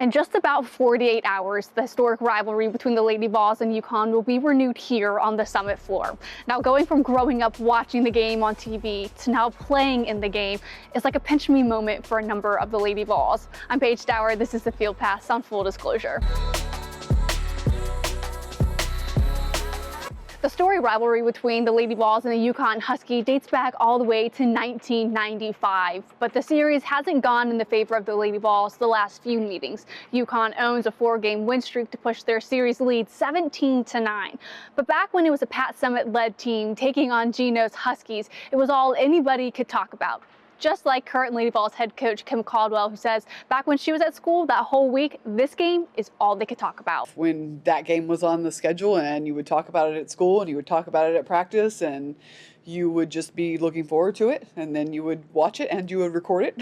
In just about 48 hours, the historic rivalry between the Lady Vols and UConn will be renewed here on the Summit floor. Now, going from growing up watching the game on TV to now playing in the game is like a pinch me moment for a number of the Lady Vols. I'm Paige Dower. This is the Field Pass on Full Disclosure. The storied rivalry between the Lady Vols and the UConn Husky dates back all the way to 1995, but the series hasn't gone in the favor of the Lady Vols the last few meetings. UConn owns a 4-game win streak to push their series lead 17-9. But back when it was a Pat Summitt-led team taking on Geno's Huskies, it was all anybody could talk about. Just like current Lady Vols head coach Kim Caldwell, who says back when she was at school that whole week, this game is all they could talk about. When that game was on the schedule and you would talk about it at school and you would talk about it at practice and you would just be looking forward to it, and then you would watch it and you would record it.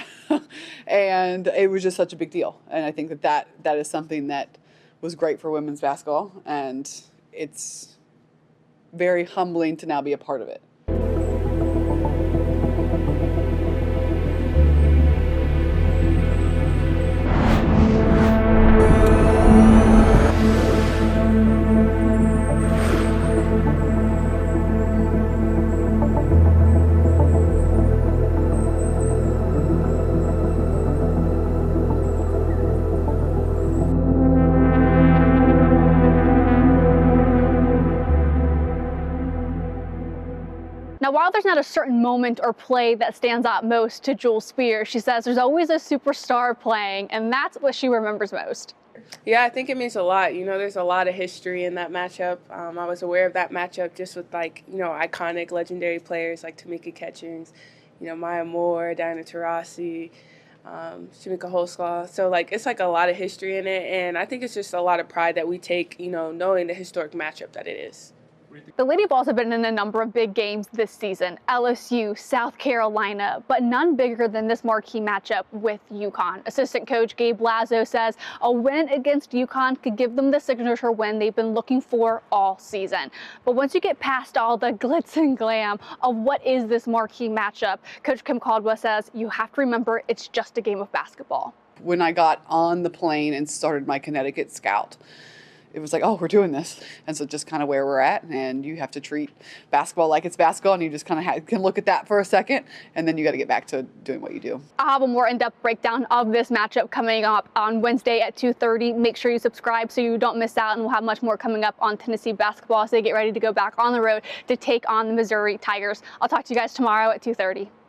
And it was just such a big deal. And I think that is something that was great for women's basketball, and it's very humbling to now be a part of it. Now, while there's not a certain moment or play that stands out most to Jules Spears, she says there's always a superstar playing, and that's what she remembers most. Yeah, I think it means a lot. You know, there's a lot of history in that matchup. I was aware of that matchup just with, iconic, legendary players like Tamika Catchings, Maya Moore, Diana Taurasi, Shamika Holsclaw. So, it's a lot of history in it, and I think it's just a lot of pride that we take, knowing the historic matchup that it is. The Lady Vols have been in a number of big games this season, LSU, South Carolina, but none bigger than this marquee matchup with UConn. Assistant coach Gabe Lazo says a win against UConn could give them the signature win they've been looking for all season. But once you get past all the glitz and glam of what is this marquee matchup, Coach Kim Caldwell says you have to remember it's just a game of basketball. When I got on the plane and started my Connecticut scout, it was like, oh, we're doing this. And so just kind of where we're at, and you have to treat basketball like it's basketball, and you just kind of can look at that for a second, and then you got to get back to doing what you do. I'll have a more in-depth breakdown of this matchup coming up on Wednesday at 2:30. Make sure you subscribe so you don't miss out, and we'll have much more coming up on Tennessee basketball as they get ready to go back on the road to take on the Missouri Tigers. I'll talk to you guys tomorrow at 2:30.